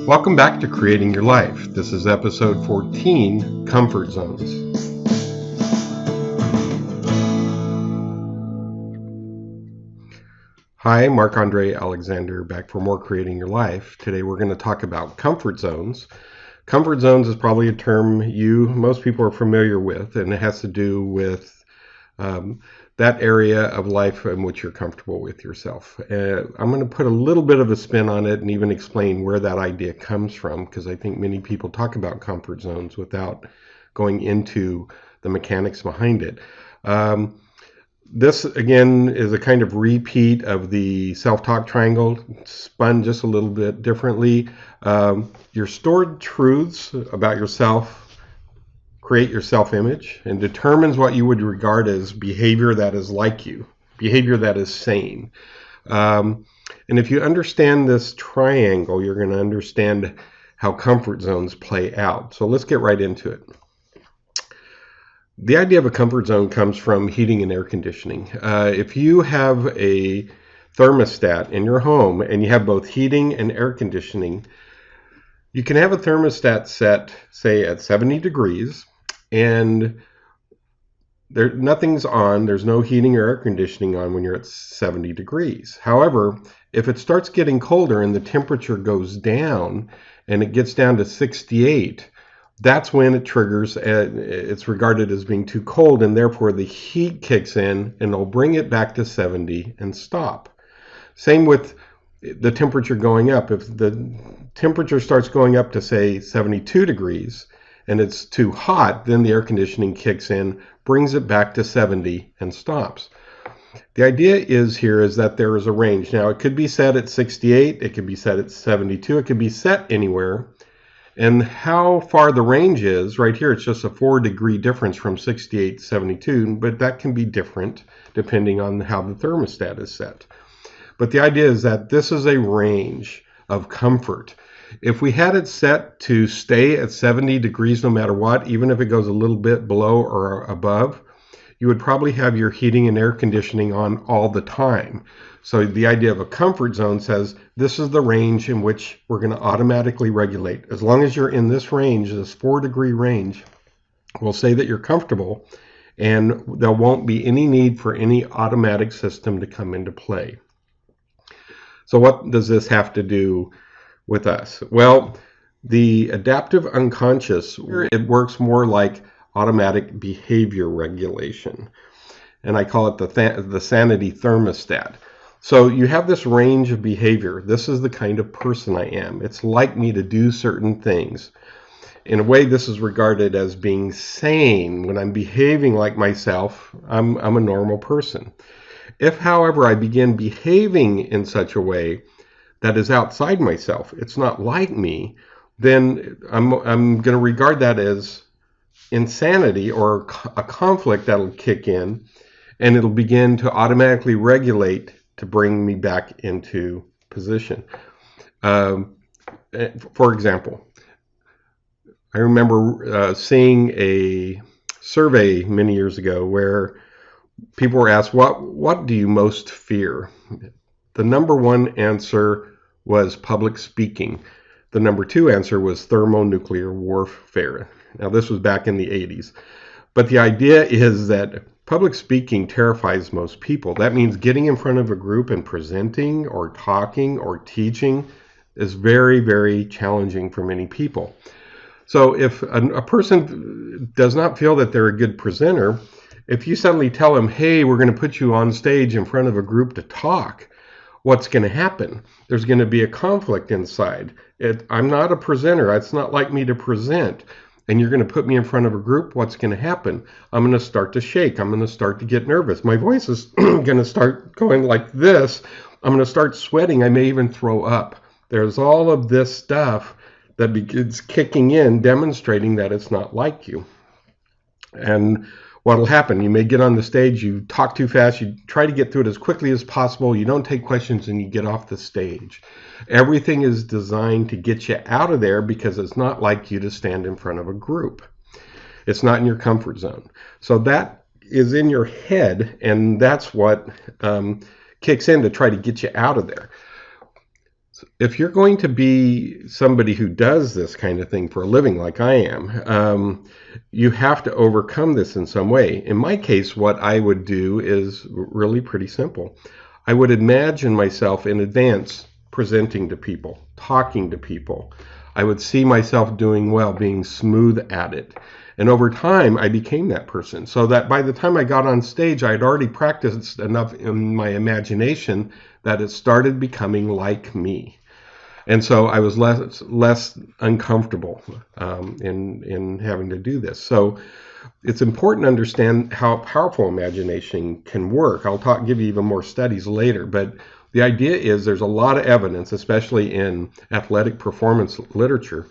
Welcome back to Creating Your Life. This is episode 14, Comfort Zones. Hi, Marc-Andre Alexander back for more Creating Your Life. Today we're going to talk about comfort zones. Comfort zones is probably a term most people are familiar with, and it has to do with that area of life in which you're comfortable with yourself. I'm going to put a little bit of a spin on it and even explain where that idea comes from, because I think many people talk about comfort zones without going into the mechanics behind it. This, again, is a kind of repeat of the self-talk triangle, spun just a little bit differently. Your stored truths about yourself create your self-image and determines what you would regard as behavior that is like you, behavior that is sane. And if you understand this triangle, you're going to understand how comfort zones play out. So let's get right into it. The idea of a comfort zone comes from heating and air conditioning. If you have a thermostat in your home and you have both heating and air conditioning, you can have a thermostat set, say, at 70 degrees, and nothing's on, there's no heating or air conditioning on when you're at 70 degrees. However, if it starts getting colder and the temperature goes down and it gets down to 68, that's when it triggers, it's regarded as being too cold, and therefore the heat kicks in and it'll bring it back to 70 and stop. Same with the temperature going up. If the temperature starts going up to, say, 72 degrees and it's too hot, then the air conditioning kicks in, brings it back to 70 and stops. The idea is that there is a range. Now, it could be set at 68, it could be set at 72, it could be set anywhere. And how far the range is, right here, it's just a 4-degree difference from 68 to 72, but that can be different depending on how the thermostat is set. But the idea is that this is a range of comfort. If we had it set to stay at 70 degrees no matter what, even if it goes a little bit below or above, you would probably have your heating and air conditioning on all the time. So the idea of a comfort zone says this is the range in which we're going to automatically regulate. As long as you're in this range, this 4-degree range, we'll say that you're comfortable, and there won't be any need for any automatic system to come into play. So what does this have to do with us? Well, the adaptive unconscious, it works more like automatic behavior regulation. And I call it the sanity thermostat. So you have this range of behavior. This is the kind of person I am. It's like me to do certain things. In a way, this is regarded as being sane. When I'm behaving like myself, I'm a normal person. If, however, I begin behaving in such a way that is outside myself, it's not like me, then I'm going to regard that as insanity or a conflict that'll kick in, and it'll begin to automatically regulate to bring me back into position. For example, I remember seeing a survey many years ago where people were asked, what do you most fear? The number one answer was public speaking. The number two answer was thermonuclear warfare. Now, this was back in the 80s. But the idea is that public speaking terrifies most people. That means getting in front of a group and presenting or talking or teaching is very, very challenging for many people. So if a person does not feel that they're a good presenter, if you suddenly tell them, hey, we're going to put you on stage in front of a group to talk, what's going to happen? There's going to be a conflict inside. I'm not a presenter. It's not like me to present. And you're going to put me in front of a group, what's going to happen? I'm going to start to shake. I'm going to start to get nervous. My voice is going to start going like this. I'm going to start sweating. I may even throw up. There's all of this stuff that begins kicking in, demonstrating that it's not like you. And what will happen? You may get on the stage, you talk too fast, you try to get through it as quickly as possible, you don't take questions, and you get off the stage. Everything is designed to get you out of there because it's not like you to stand in front of a group. It's not in your comfort zone. So that is in your head, and that's what kicks in to try to get you out of there. if you're going to be somebody who does this kind of thing for a living, like I am, you have to overcome this in some way. In my case, what I would do is really pretty simple. I would imagine myself in advance presenting to people, talking to people. I would see myself doing well, being smooth at it. And over time, I became that person. So that by the time I got on stage, I had already practiced enough in my imagination that it started becoming like me. And so I was less uncomfortable in having to do this. So it's important to understand how powerful imagination can work. I'll give you even more studies later, but the idea is there's a lot of evidence, especially in athletic performance literature,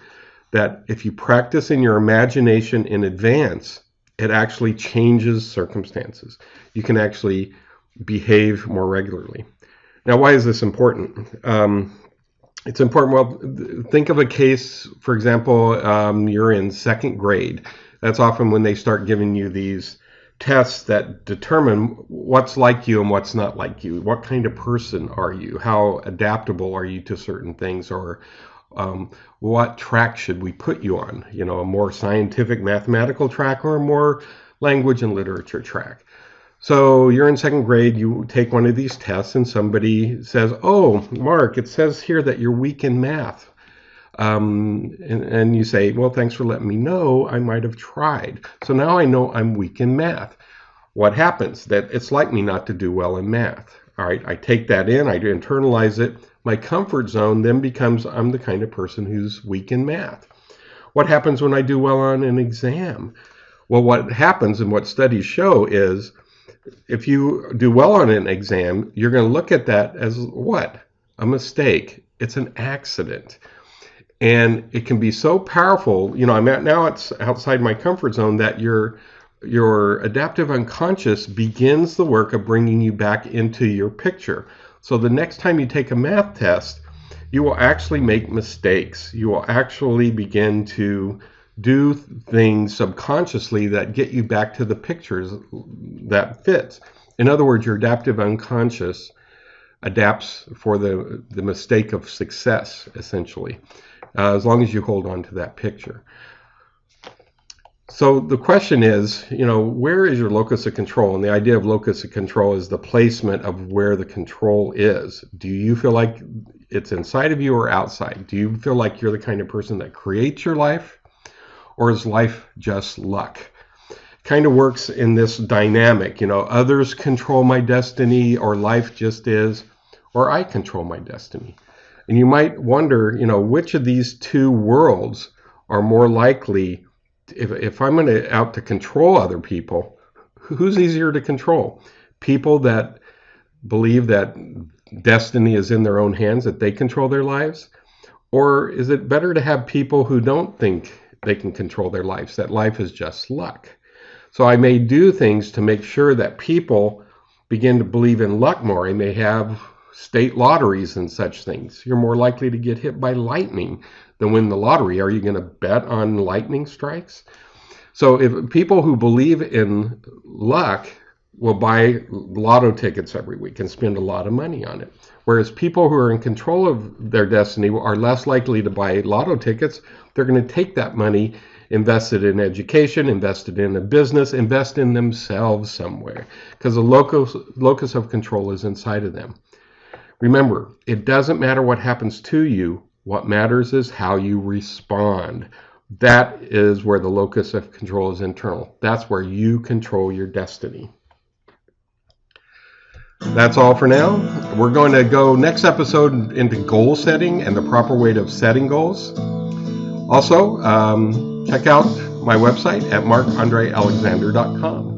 that if you practice in your imagination in advance, it actually changes circumstances. You can actually behave more regularly. Now, why is this important? It's important. Well, think of a case, for example, you're in second grade. That's often when they start giving you these tests that determine what's like you and what's not like you. What kind of person are you? How adaptable are you to certain things? Or what track should we put you on? You know, a more scientific mathematical track or a more language and literature track. So you're in second grade, you take one of these tests and somebody says, oh, Mark, it says here that you're weak in math. And you say, well, thanks for letting me know. I might have tried. So now I know I'm weak in math. What happens? That it's like me not to do well in math. All right, I take that in, I internalize it. My comfort zone then becomes I'm the kind of person who's weak in math. What happens when I do well on an exam? Well, what happens and what studies show is if you do well on an exam, you're going to look at that as what? A mistake. It's an accident. And it can be so powerful. You know, now it's outside my comfort zone that your adaptive unconscious begins the work of bringing you back into your picture. So the next time you take a math test, you will actually make mistakes. You will actually begin to do things subconsciously that get you back to the pictures that fits. In other words, your adaptive unconscious adapts for the mistake of success, essentially, as long as you hold on to that picture. So the question is, you know, where is your locus of control? And the idea of locus of control is the placement of where the control is. Do you feel like it's inside of you or outside? Do you feel like you're the kind of person that creates your life? Or is life just luck? Kind of works in this dynamic, you know, others control my destiny, or life just is, or I control my destiny. And you might wonder, you know, which of these two worlds are more likely, if I'm out to control other people, who's easier to control? People that believe that destiny is in their own hands, that they control their lives? Or is it better to have people who don't think they can control their lives, that life is just luck? So I may do things to make sure that people begin to believe in luck more. I may have state lotteries and such things. You're more likely to get hit by lightning than win the lottery. Are you going to bet on lightning strikes? So if people who believe in luck will buy lotto tickets every week and spend a lot of money on it, whereas people who are in control of their destiny are less likely to buy lotto tickets. They're going to take that money, invest it in education, invest it in a business, invest in themselves somewhere, because the locus of control is inside of them. Remember, it doesn't matter what happens to you. What matters is how you respond. That is where the locus of control is internal. That's where you control your destiny. That's all for now. We're going to go next episode into goal setting and the proper way of setting goals. Also, check out my website at markandrealexander.com.